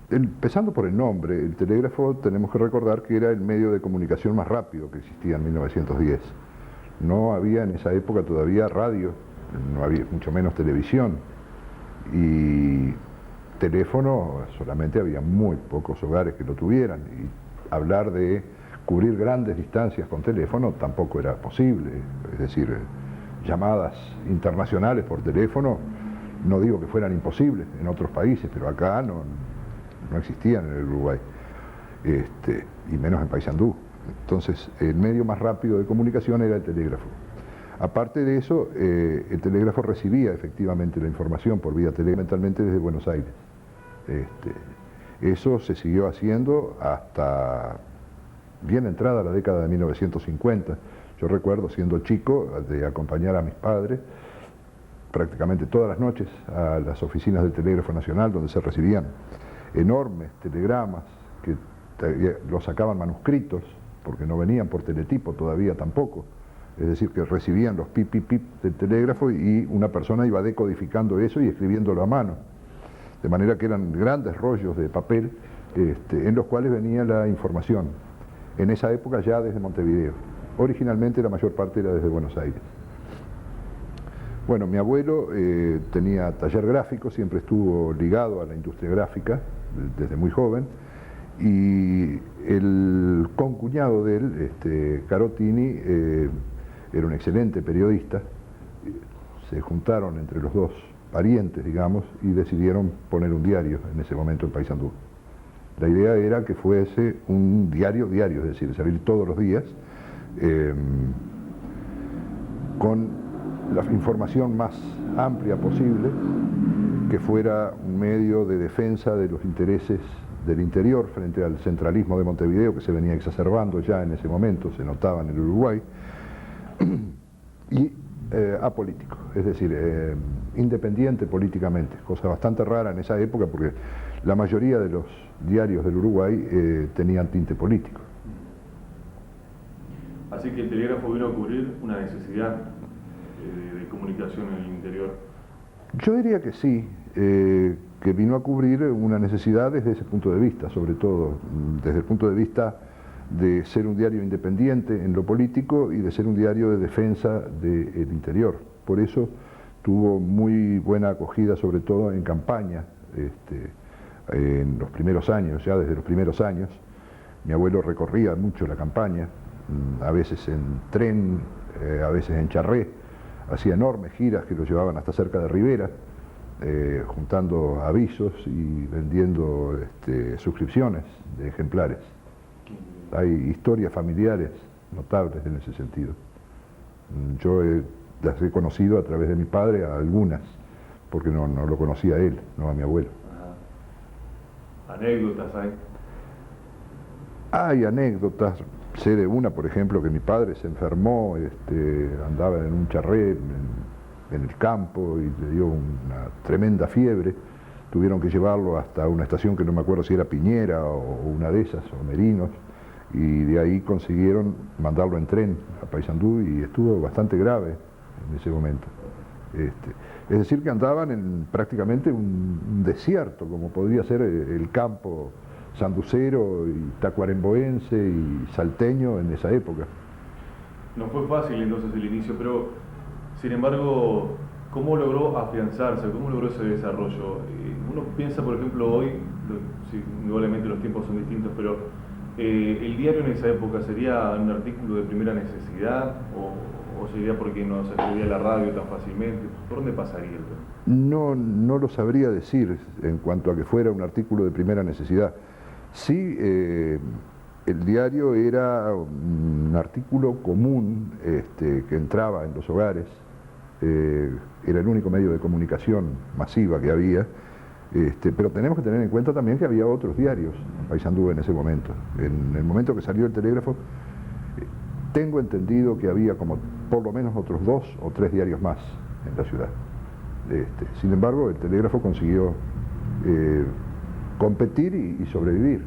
Empezando por el nombre, el telégrafo tenemos que recordar que era el medio de comunicación más rápido que existía en 1910. No había en esa época todavía radio, no había mucho menos televisión, y teléfono solamente había muy pocos hogares que lo tuvieran, y hablar de cubrir grandes distancias con teléfono tampoco era posible. Es decir, llamadas internacionales por teléfono, no digo que fueran imposibles en otros países, pero acá no existían en el Uruguay, y menos en Paysandú. Entonces, el medio más rápido de comunicación era el telégrafo. Aparte de eso, el telégrafo recibía efectivamente la información por vía telefónicamente desde Buenos Aires. Eso se siguió haciendo hasta bien entrada la década de 1950. Yo recuerdo, siendo chico, de acompañar a mis padres prácticamente todas las noches a las oficinas del Telégrafo Nacional, donde se recibían enormes telegramas que los sacaban manuscritos, porque no venían por teletipo todavía tampoco. Es decir, que recibían los pip, pip, pip del telégrafo y una persona iba decodificando eso y escribiéndolo a mano. De manera que eran grandes rollos de papel en los cuales venía la información. En esa época ya desde Montevideo. Originalmente la mayor parte era desde Buenos Aires. Bueno, mi abuelo tenía taller gráfico, siempre estuvo ligado a la industria gráfica desde muy joven, y el concuñado de él, Carotini, era un excelente periodista. Se juntaron entre los dos parientes, digamos, y decidieron poner un diario en ese momento en Paysandú. La idea era que fuese un diario, es decir, salir todos los días con la información más amplia posible, que fuera un medio de defensa de los intereses del interior frente al centralismo de Montevideo, que se venía exacerbando ya en ese momento, se notaba en el Uruguay, y apolítico, es decir, independiente políticamente, cosa bastante rara en esa época porque la mayoría de los diarios del Uruguay tenían tinte político. Así que el telégrafo vino a cubrir una necesidad de comunicación en el interior. Yo diría que sí, que vino a cubrir una necesidad desde ese punto de vista, sobre todo desde el punto de vista de ser un diario independiente en lo político y de ser un diario de defensa del interior. Por eso tuvo muy buena acogida, sobre todo en campaña, en los primeros años, ya desde los primeros años. Mi abuelo recorría mucho la campaña, a veces en tren, a veces en charré, hacía enormes giras que lo llevaban hasta cerca de Rivera, juntando avisos y vendiendo suscripciones de ejemplares. Hay historias familiares notables en ese sentido. Yo las he conocido a través de mi padre, a algunas, porque no lo conocía a él, no a mi abuelo. Ajá. ¿Anécdotas hay? Hay anécdotas. Sé de una, por ejemplo, que mi padre se enfermó, andaba en un charré en el campo y le dio una tremenda fiebre. Tuvieron que llevarlo hasta una estación que no me acuerdo si era Piñera o una de esas, o Merinos, y de ahí consiguieron mandarlo en tren a Paysandú y estuvo bastante grave en ese momento. Es decir, que andaban en prácticamente un desierto, como podría ser el campo sanducero y tacuaremboense y salteño en esa época. No fue fácil entonces el inicio, pero sin embargo, ¿cómo logró afianzarse? ¿Cómo logró ese desarrollo? Uno piensa, por ejemplo, hoy, sí, indudablemente los tiempos son distintos, pero ¿el diario en esa época sería un artículo de primera necesidad o sería porque no se escribía la radio tan fácilmente? ¿Por dónde pasaría el tema? No lo sabría decir en cuanto a que fuera un artículo de primera necesidad. Sí, el diario era un artículo común que entraba en los hogares, era el único medio de comunicación masiva que había, pero tenemos que tener en cuenta también que había otros diarios en Paysandú en ese momento. En el momento que salió el telégrafo, tengo entendido que había como por lo menos otros 2 o 3 diarios más en la ciudad. Sin embargo, el telégrafo consiguió competir y sobrevivir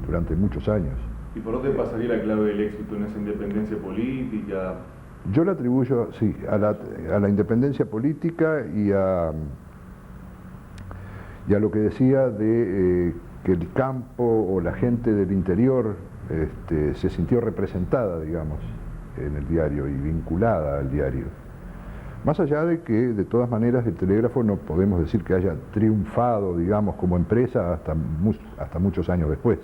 durante muchos años. ¿Y por dónde pasaría la clave del éxito en esa independencia política? Yo la atribuyo, sí, a la independencia política y a lo que decía de que el campo o la gente del interior se sintió representada, digamos, en el diario y vinculada al diario. Más allá de que, de todas maneras, el Telégrafo no podemos decir que haya triunfado, digamos, como empresa hasta muchos años después.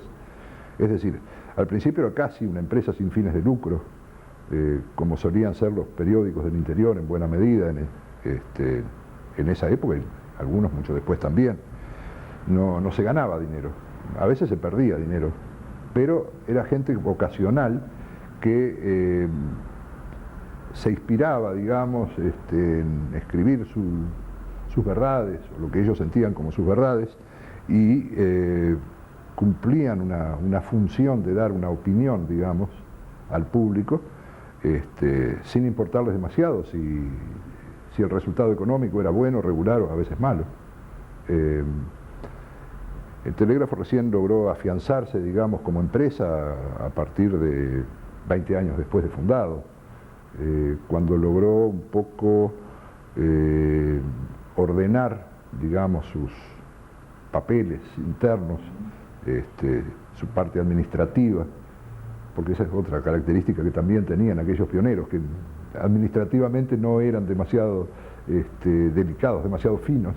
Es decir, al principio era casi una empresa sin fines de lucro, como solían ser los periódicos del interior en buena medida en esa época, y algunos mucho después también. No se ganaba dinero, a veces se perdía dinero, pero era gente vocacional que se inspiraba, digamos, en escribir sus verdades, o lo que ellos sentían como sus verdades, y cumplían una función de dar una opinión, digamos, al público, sin importarles demasiado si el resultado económico era bueno, regular o a veces malo. El Telégrafo recién logró afianzarse, digamos, como empresa a partir de 20 años después de fundado, cuando logró un poco ordenar, digamos, sus papeles internos, su parte administrativa, porque esa es otra característica que también tenían aquellos pioneros, que administrativamente no eran demasiado delicados, demasiado finos,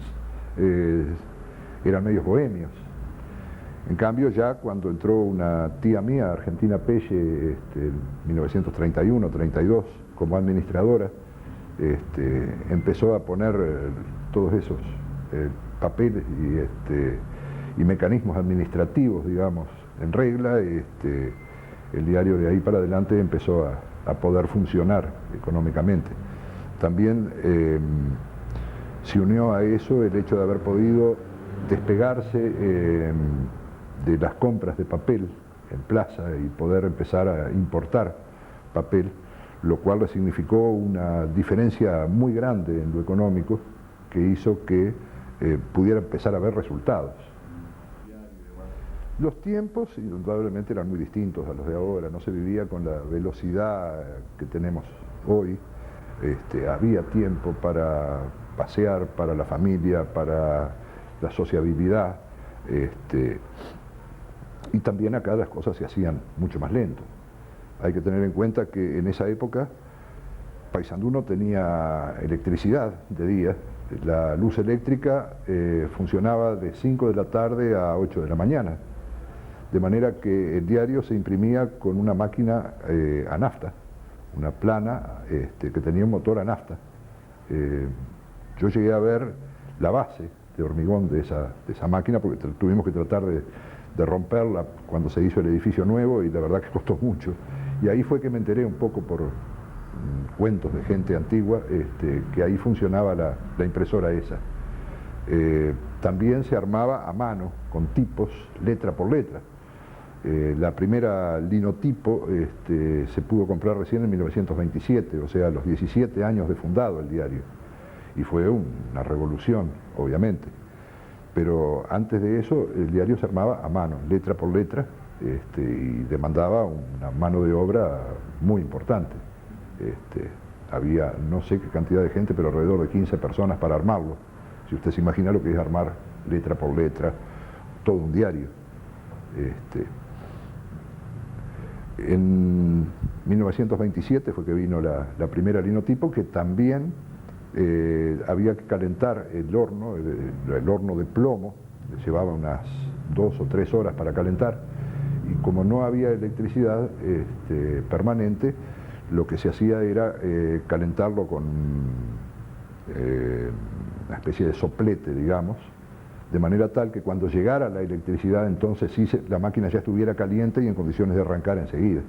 eran medios bohemios. En cambio, ya cuando entró una tía mía, Argentina Pelle, en 1931-32, como administradora, empezó a poner todos esos papeles y mecanismos administrativos, digamos, en regla. El diario de ahí para adelante empezó a poder funcionar económicamente. También se unió a eso el hecho de haber podido despegarse de las compras de papel en plaza y poder empezar a importar papel, lo cual significó una diferencia muy grande en lo económico que hizo que pudiera empezar a ver resultados. Los tiempos indudablemente eran muy distintos a los de ahora, no se vivía con la velocidad que tenemos hoy. Había tiempo para pasear, para la familia, para la sociabilidad, y también acá las cosas se hacían mucho más lento. Hay que tener en cuenta que en esa época Paysandú no tenía electricidad de día, la luz eléctrica funcionaba de 5 de la tarde a 8 de la mañana, de manera que el diario se imprimía con una máquina a nafta, una plana que tenía un motor a nafta. Yo llegué a ver la base de hormigón de esa máquina, porque tuvimos que tratar de romperla cuando se hizo el edificio nuevo, y la verdad que costó mucho. Y ahí fue que me enteré un poco por cuentos de gente antigua, que ahí funcionaba la impresora esa. También se armaba a mano, con tipos, letra por letra. La primera linotipo se pudo comprar recién en 1927, o sea, a los 17 años de fundado el diario. Y fue una revolución, obviamente. Pero antes de eso, el diario se armaba a mano, letra por letra, y demandaba una mano de obra muy importante. Había no sé qué cantidad de gente, pero alrededor de 15 personas para armarlo. Si usted se imagina lo que es armar letra por letra todo un diario. En 1927 fue que vino la primera linotipo, que también había que calentar el horno de plomo, llevaba unas 2 o 3 horas para calentar, y como no había electricidad permanente, lo que se hacía era calentarlo con una especie de soplete, digamos, de manera tal que cuando llegara la electricidad, entonces sí la máquina ya estuviera caliente y en condiciones de arrancar enseguida.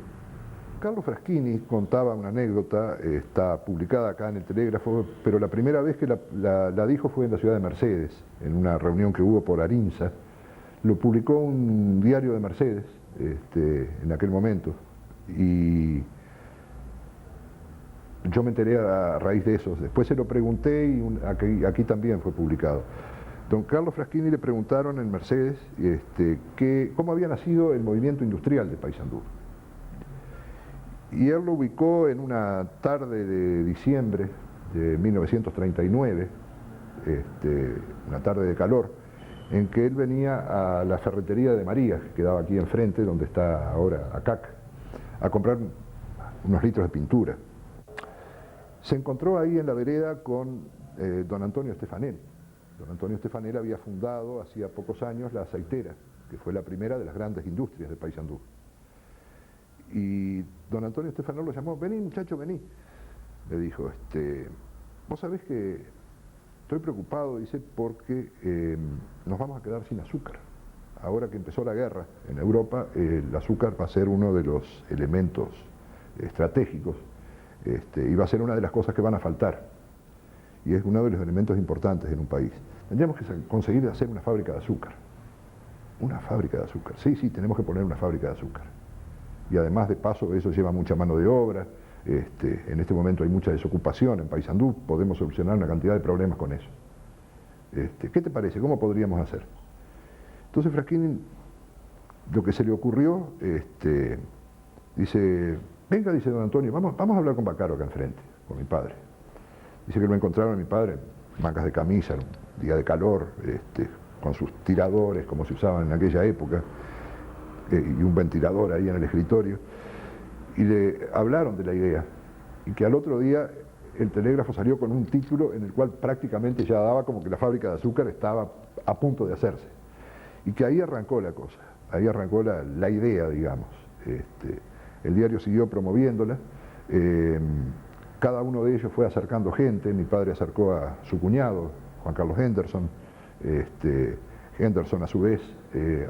Carlos Fraschini contaba una anécdota, está publicada acá en el Telégrafo, pero la primera vez que la dijo fue en la ciudad de Mercedes, en una reunión que hubo por Arinza. Lo publicó un diario de Mercedes en aquel momento, y yo me enteré a raíz de eso. Después se lo pregunté y aquí también fue publicado. Don Carlos Fraschini le preguntaron en Mercedes cómo había nacido el movimiento industrial de Paysandú. Y él lo ubicó en una tarde de diciembre de 1939, una tarde de calor, en que él venía a la ferretería de María, que quedaba aquí enfrente, donde está ahora ACAC, a comprar unos litros de pintura. Se encontró ahí en la vereda con don Antonio Stefanel. Don Antonio Stefanel había fundado hacía pocos años la aceitera, que fue la primera de las grandes industrias de Paysandú. Y don Antonio Stefanel lo llamó: vení muchacho, vení. Le dijo, vos sabés que estoy preocupado, dice, porque nos vamos a quedar sin azúcar. Ahora que empezó la guerra en Europa, el azúcar va a ser uno de los elementos estratégicos y va a ser una de las cosas que van a faltar. Y es uno de los elementos importantes en un país. Tendríamos que conseguir hacer una fábrica de azúcar. Una fábrica de azúcar. Sí, tenemos que poner una fábrica de azúcar. Y además, de paso, eso lleva mucha mano de obra. En este momento hay mucha desocupación en Paysandú, podemos solucionar una cantidad de problemas con eso. ¿Qué te parece? ¿Cómo podríamos hacer? Entonces Fraschini, lo que se le ocurrió, dice, venga, dice don Antonio, vamos a hablar con Baccaro acá enfrente, con mi padre. Dice que lo encontraron a mi padre, mangas de camisa, un día de calor, con sus tiradores, como se usaban en aquella época, y un ventilador ahí en el escritorio, y le hablaron de la idea, y que al otro día el telégrafo salió con un título en el cual prácticamente ya daba como que la fábrica de azúcar estaba a punto de hacerse, y que ahí arrancó la cosa, ahí arrancó la idea, digamos. El diario siguió promoviéndola, cada uno de ellos fue acercando gente. Mi padre acercó a su cuñado, Juan Carlos Henderson. Henderson, a su vez,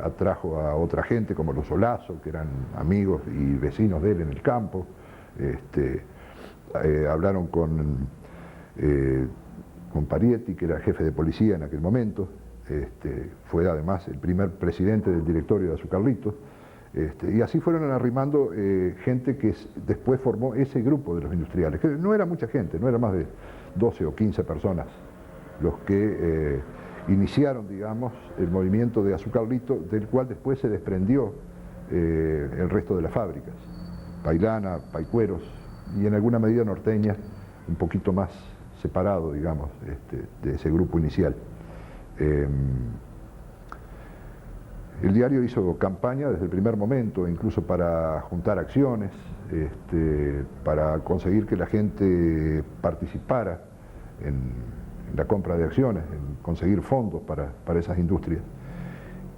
atrajo a otra gente como los Olazo, que eran amigos y vecinos de él en el campo. Hablaron con Parietti, que era jefe de policía en aquel momento. Fue además el primer presidente del directorio de Azucarlito. Y así fueron arrimando gente que después formó ese grupo de los industriales, que no era mucha gente, no era más de 12 o 15 personas los que iniciaron, digamos, el movimiento de Azucarlito, del cual después se desprendió el resto de las fábricas, Pailana, Paicueros y en alguna medida Norteña, un poquito más separado, digamos, de ese grupo inicial. El diario hizo campaña desde el primer momento, incluso para juntar acciones, para conseguir que la gente participara en la compra de acciones, en conseguir fondos para esas industrias.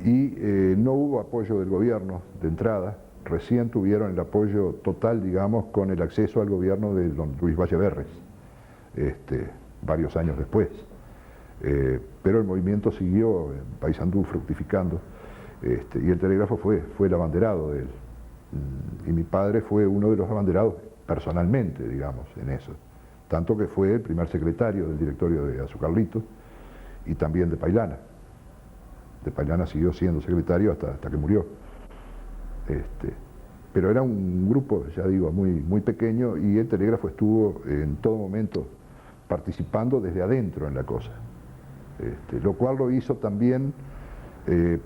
Y no hubo apoyo del gobierno de entrada, recién tuvieron el apoyo total, digamos, con el acceso al gobierno de don Luis Valle-Berres, varios años después. Pero el movimiento siguió en Paysandú fructificando. Y el telégrafo fue el abanderado de él. Y mi padre fue uno de los abanderados personalmente, digamos, en eso. Tanto que fue el primer secretario del directorio de Azucarlito y también de Pailana. De Pailana siguió siendo secretario hasta que murió. Pero era un grupo, ya digo, muy pequeño, y el telégrafo estuvo en todo momento participando desde adentro en la cosa. Lo cual lo hizo también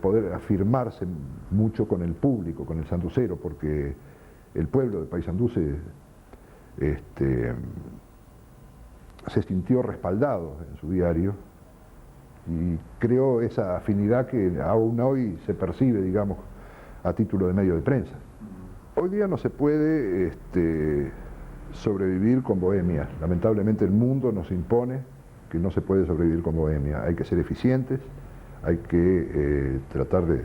poder afirmarse mucho con el público, con el sanducero, porque el pueblo de Paysandú se sintió respaldado en su diario y creó esa afinidad que aún hoy se percibe, digamos, a título de medio de prensa. Hoy día no se puede sobrevivir con bohemia. Lamentablemente el mundo nos impone que no se puede sobrevivir con bohemia. Hay que ser eficientes, hay que tratar de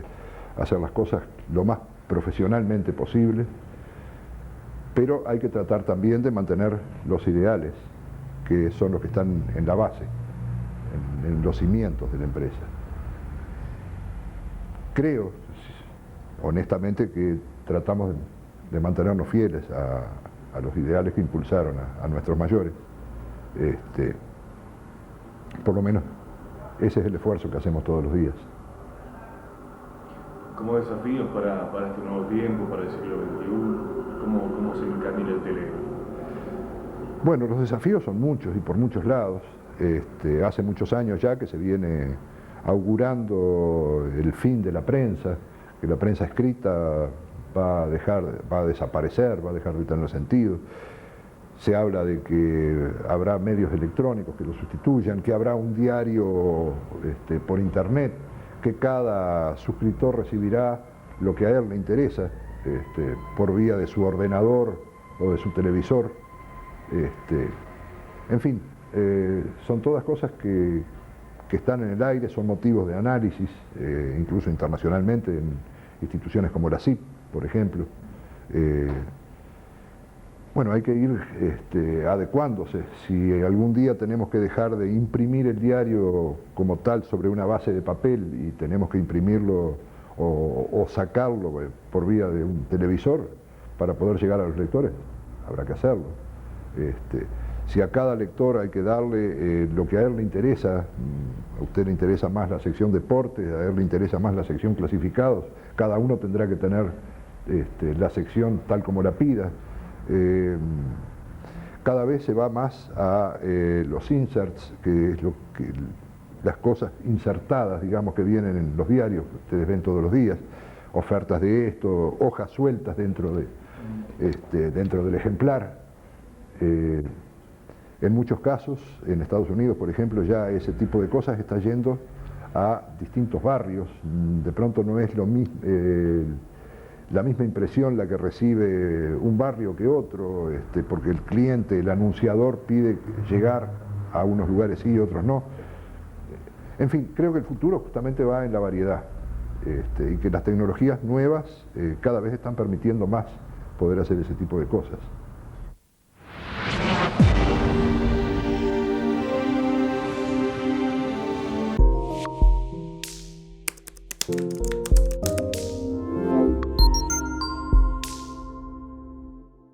hacer las cosas lo más profesionalmente posible, pero hay que tratar también de mantener los ideales, que son los que están en la base, en los cimientos de la empresa. Creo, honestamente, que tratamos de mantenernos fieles a los ideales que impulsaron a nuestros mayores. Por lo menos ese es el esfuerzo que hacemos todos los días. Como desafíos para este nuevo tiempo, para el siglo XXI, ¿cómo se encamina el telégrafo? Bueno, los desafíos son muchos y por muchos lados. Hace muchos años ya que se viene augurando el fin de la prensa, que la prensa escrita va a desaparecer, va a dejar de tener sentido. Se habla de que habrá medios electrónicos que lo sustituyan, que habrá un diario por internet, que cada suscriptor recibirá lo que a él le interesa por vía de su ordenador o de su televisor. En fin, son todas cosas que están en el aire, son motivos de análisis, incluso internacionalmente, en instituciones como la CIP, por ejemplo. Bueno, hay que ir adecuándose. Si algún día tenemos que dejar de imprimir el diario como tal sobre una base de papel y tenemos que imprimirlo o sacarlo por vía de un televisor para poder llegar a los lectores, habrá que hacerlo. Si a cada lector hay que darle lo que a él le interesa, a usted le interesa más la sección deportes, a él le interesa más la sección clasificados, cada uno tendrá que tener la sección tal como la pida. Cada vez se va más a los inserts, que es las cosas insertadas, digamos, que vienen en los diarios, ustedes ven todos los días, ofertas de esto, hojas sueltas dentro del ejemplar. En muchos casos, en Estados Unidos, por ejemplo, ya ese tipo de cosas está yendo a distintos barrios. De pronto no es lo mismo, la misma impresión la que recibe un barrio que otro, porque el cliente, el anunciador pide llegar a unos lugares sí y otros no. En fin, creo que el futuro justamente va en la variedad, y que las tecnologías nuevas cada vez están permitiendo más poder hacer ese tipo de cosas.